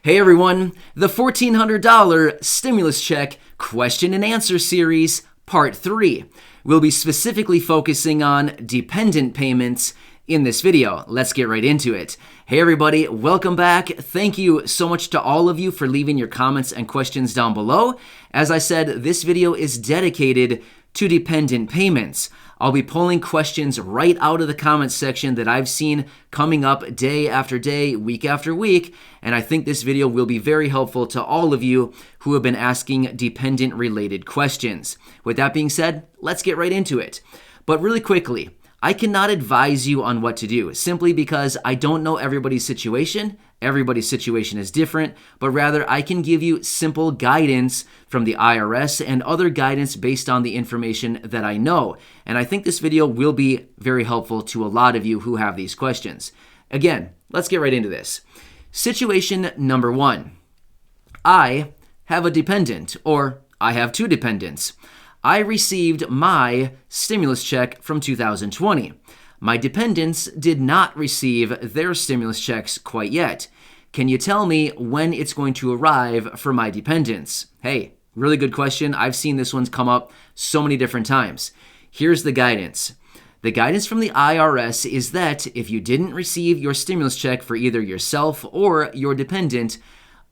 Hey everyone, the $1,400 stimulus check question and answer series, part 3. We'll be specifically focusing on dependent payments in this video. Let's get right into it. Hey everybody, welcome back. Thank you so much to all of you for leaving your comments and questions down below. As I said, this video is dedicated to dependent payments. I'll be pulling questions right out of the comments section that I've seen coming up day after day, week after week, and I think this video will be very helpful to all of you who have been asking dependent-related questions. With that being said, let's get right into it. But really quickly, I cannot advise you on what to do simply because I don't know everybody's situation. Everybody's situation is different, but rather I can give you simple guidance from the IRS and other guidance based on the information that I know. And I think this video will be very helpful to a lot of you who have these questions. Again, let's get right into this. Situation number 1. I have a dependent, or I have 2 dependents. I received my stimulus check from 2020. My dependents did not receive their stimulus checks quite yet. Can you tell me when it's going to arrive for my dependents? Hey, really good question. I've seen this one's come up so many different times. Here's the guidance. The guidance from the IRS is that if you didn't receive your stimulus check for either yourself or your dependent,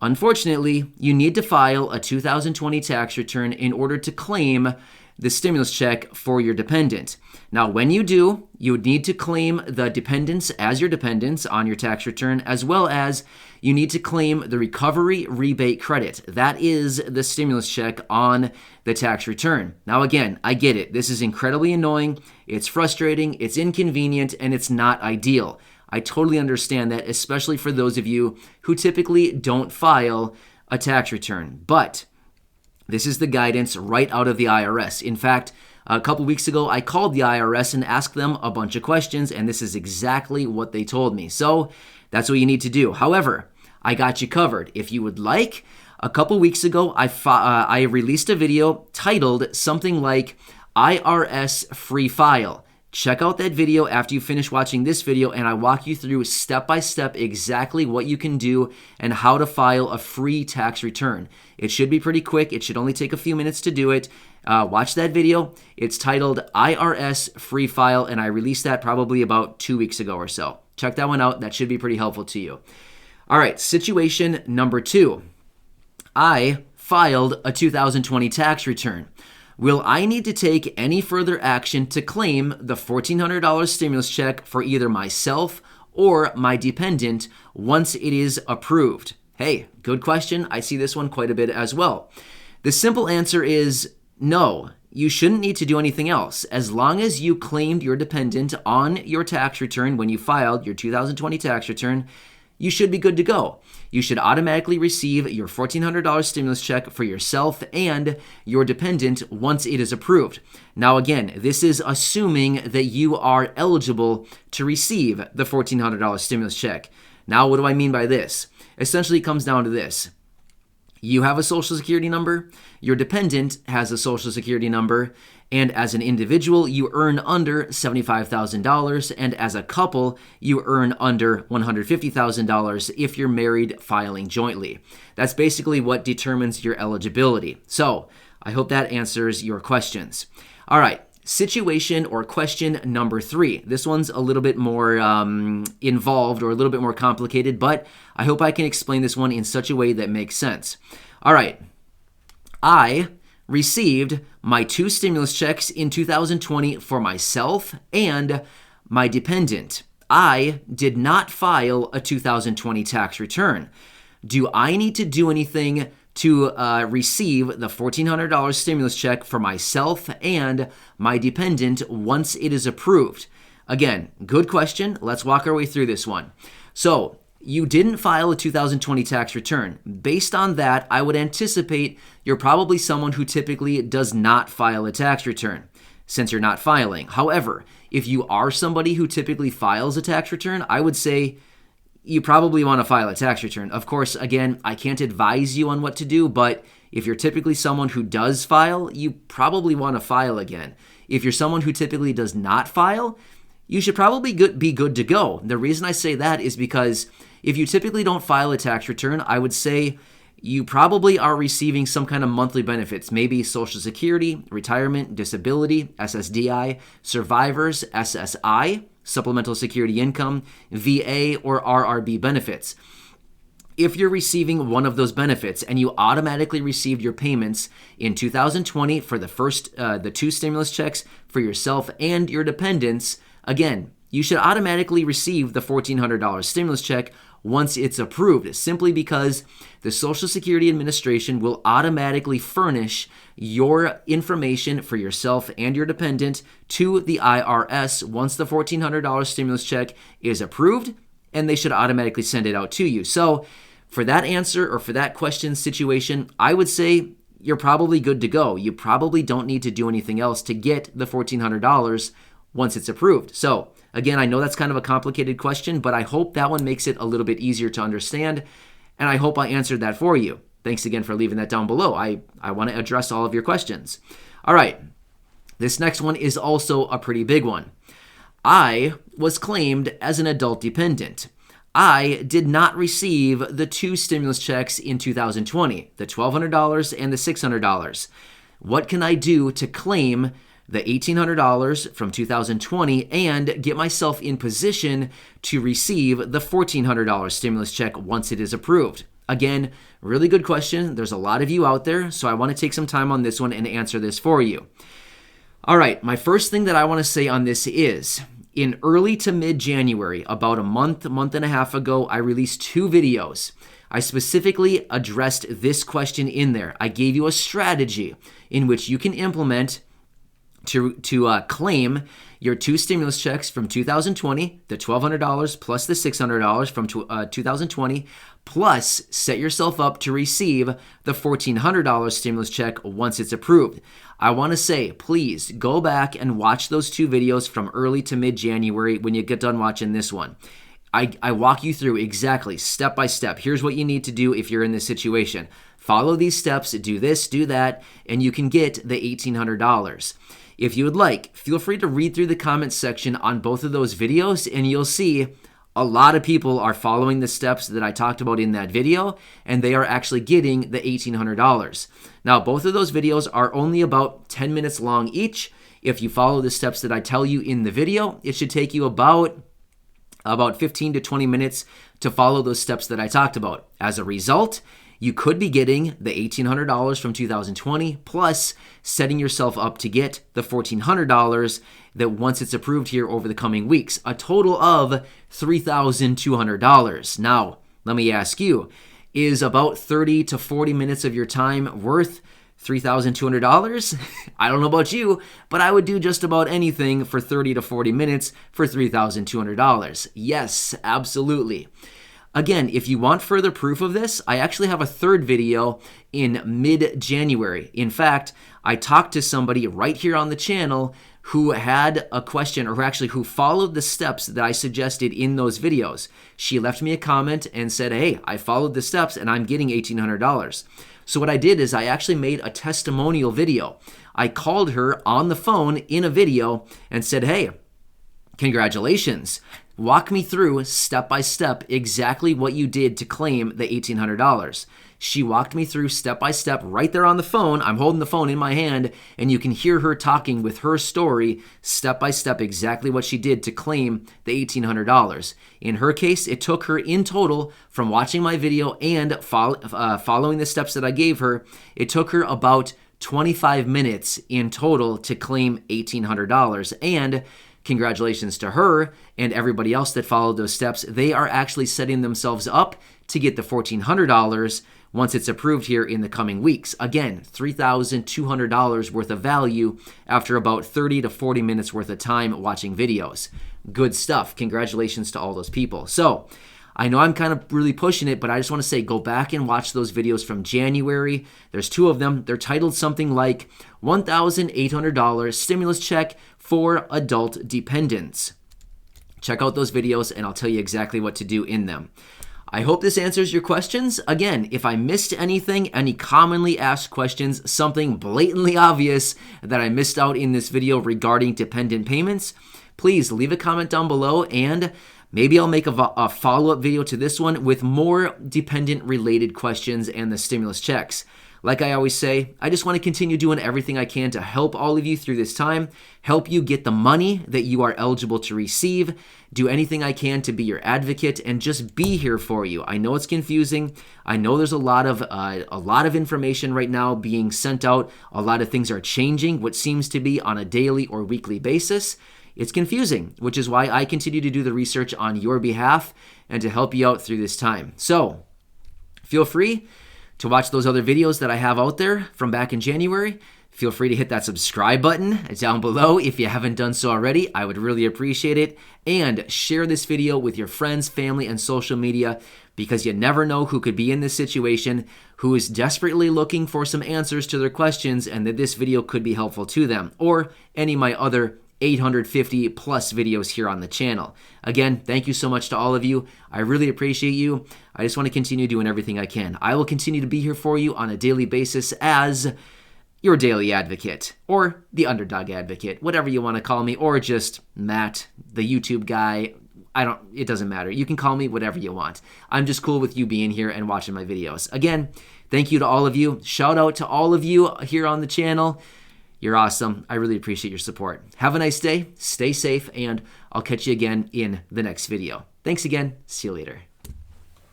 unfortunately, you need to file a 2020 tax return in order to claim the stimulus check for your dependent. Now, when you do, you would need to claim the dependents as your dependents on your tax return, as well as you need to claim the recovery rebate credit. That is the stimulus check on the tax return. Now, again, I get it. This is incredibly annoying. It's frustrating. It's inconvenient, and it's not ideal. I totally understand that, especially for those of you who typically don't file a tax return. But this is the guidance right out of the IRS. In fact, a couple weeks ago, I called the IRS and asked them a bunch of questions, and this is exactly what they told me. So that's what you need to do. However, I got you covered. If you would like, a couple weeks ago, I released a video titled something like IRS Free File. Check out that video after you finish watching this video, and I walk you through step-by-step exactly what you can do and how to file a free tax return. It should be pretty quick. It should only take a few minutes to do it. Watch that video. It's titled IRS Free File, and I released that probably about 2 weeks ago or so. Check that one out. That should be pretty helpful to you. All right, situation number 2. I filed a 2020 tax return. Will I need to take any further action to claim the $1,400 stimulus check for either myself or my dependent once it is approved? Hey, good question. I see this one quite a bit as well. The simple answer is no. You shouldn't need to do anything else. As long as you claimed your dependent on your tax return when you filed your 2020 tax return, you should be good to go. You should automatically receive your $1,400 stimulus check for yourself and your dependent once it is approved. Now again, this is assuming that you are eligible to receive the $1,400 stimulus check. Now what do I mean by this? Essentially it comes down to this. You have a social security number, your dependent has a social security number, and as an individual, you earn under $75,000, and as a couple, you earn under $150,000 if you're married filing jointly. That's basically what determines your eligibility. So, I hope that answers your questions. All right, situation or question number 3. This one's a little bit more involved or a little bit more complicated, but I hope I can explain this one in such a way that makes sense. All right, I received my 2 stimulus checks in 2020 for myself and my dependent. I did not file a 2020 tax return. Do I need to do anything to receive the $1,400 stimulus check for myself and my dependent once it is approved? Again, good question. Let's walk our way through this one. So, you didn't file a 2020 tax return. Based on that, I would anticipate you're probably someone who typically does not file a tax return, since you're not filing. However, if you are somebody who typically files a tax return, I would say you probably want to file a tax return. Of course, again, I can't advise you on what to do, but if you're typically someone who does file, you probably want to file again. If you're someone who typically does not file, you should probably be good to go. The reason I say that is because if you typically don't file a tax return, I would say you probably are receiving some kind of monthly benefits, maybe Social Security, retirement, disability, SSDI, survivors, SSI, supplemental security income, VA, or RRB benefits. If you're receiving one of those benefits and you automatically received your payments in 2020 for the two stimulus checks for yourself and your dependents, again, you should automatically receive the $1,400 stimulus check once it's approved, simply because the Social Security Administration will automatically furnish your information for yourself and your dependent to the IRS once the $1,400 stimulus check is approved, and they should automatically send it out to you. So for that answer or for that question situation, I would say you're probably good to go. You probably don't need to do anything else to get the $1,400 once it's approved. So again, I know that's kind of a complicated question, but I hope that one makes it a little bit easier to understand, and I hope I answered that for you. Thanks again for leaving that down below. I want to address all of your questions. All right, this next one is also a pretty big one. I was claimed as an adult dependent. I did not receive the two stimulus checks in 2020, the $1,200 and the $600. What can I do to claim the $1,800 from 2020 and get myself in position to receive the $1,400 stimulus check once it is approved? Again, really good question. There's a lot of you out there, so I want to take some time on this one and answer this for you. All right, my first thing that I want to say on this is, in early to mid-January, about a month and a half ago, I released two videos. I specifically addressed this question in there. I gave you a strategy in which you can implement to claim your two stimulus checks from 2020, the $1,200 plus the $600 from 2020, plus set yourself up to receive the $1,400 stimulus check once it's approved. I want to say, please go back and watch those two videos from early to mid-January when you get done watching this one. I walk you through exactly, step by step. Here's what you need to do if you're in this situation. Follow these steps, do this, do that, and you can get the $1,800. If you would like, feel free to read through the comments section on both of those videos, and you'll see a lot of people are following the steps that I talked about in that video, and they are actually getting the $1,800. Now, both of those videos are only about 10 minutes long each. If you follow the steps that I tell you in the video, it should take you about 15 to 20 minutes to follow those steps that I talked about. As a result, you could be getting the $1,800 from 2020 plus setting yourself up to get the $1,400 that once it's approved here over the coming weeks, a total of $3,200. Now, let me ask you, is about 30 to 40 minutes of your time worth $3,200? I don't know about you, but I would do just about anything for 30 to 40 minutes for $3,200. Yes, absolutely. Again, if you want further proof of this, I actually have a third video in mid-January. In fact, I talked to somebody right here on the channel who had a question, or actually who followed the steps that I suggested in those videos. She left me a comment and said, hey, I followed the steps and I'm getting $1,800. So what I did is I actually made a testimonial video. I called her on the phone in a video and said, hey, congratulations. Walk me through step by step exactly what you did to claim the $1,800. She walked me through step by step right there on the phone. I'm holding the phone in my hand, and you can hear her talking with her story step by step exactly what she did to claim the $1,800. In her case, it took her in total, from watching my video and following the steps that I gave her, it took her about 25 minutes in total to claim $1,800. And congratulations to her and everybody else that followed those steps. They are actually setting themselves up to get the $1,400 once it's approved here in the coming weeks. Again, $3,200 worth of value after about 30 to 40 minutes worth of time watching videos. Good stuff. Congratulations to all those people. So I know I'm kind of really pushing it, but I just want to say go back and watch those videos from January. There's two of them. They're titled something like $1,800 Stimulus Check for Adult Dependents. Check out those videos and I'll tell you exactly what to do in them. I hope this answers your questions. Again, if I missed anything, any commonly asked questions, something blatantly obvious that I missed out in this video regarding dependent payments, please leave a comment down below, and maybe I'll make a follow-up video to this one with more dependent-related questions and the stimulus checks. Like I always say, I just want to continue doing everything I can to help all of you through this time, help you get the money that you are eligible to receive, do anything I can to be your advocate, and just be here for you. I know it's confusing. I know there's a lot of information right now being sent out. A lot of things are changing, what seems to be on a daily or weekly basis. It's confusing, which is why I continue to do the research on your behalf and to help you out through this time. So feel free to watch those other videos that I have out there from back in January. Feel free to hit that subscribe button down below if you haven't done so already. I would really appreciate it. And share this video with your friends, family, and social media, because you never know who could be in this situation, who is desperately looking for some answers to their questions, and that this video could be helpful to them, or any of my other 850 plus videos here on the channel. Again, thank you so much to all of you. I really appreciate you. I just want to continue doing everything I can. I will continue to be here for you on a daily basis as your daily advocate, or the underdog advocate, whatever you want to call me, or just Matt, the YouTube guy. It doesn't matter. You can call me whatever you want. I'm just cool with you being here and watching my videos. Again, thank you to all of you. Shout out to all of you here on the channel. You're awesome. I really appreciate your support. Have a nice day. Stay safe, and I'll catch you again in the next video. Thanks again. See you later.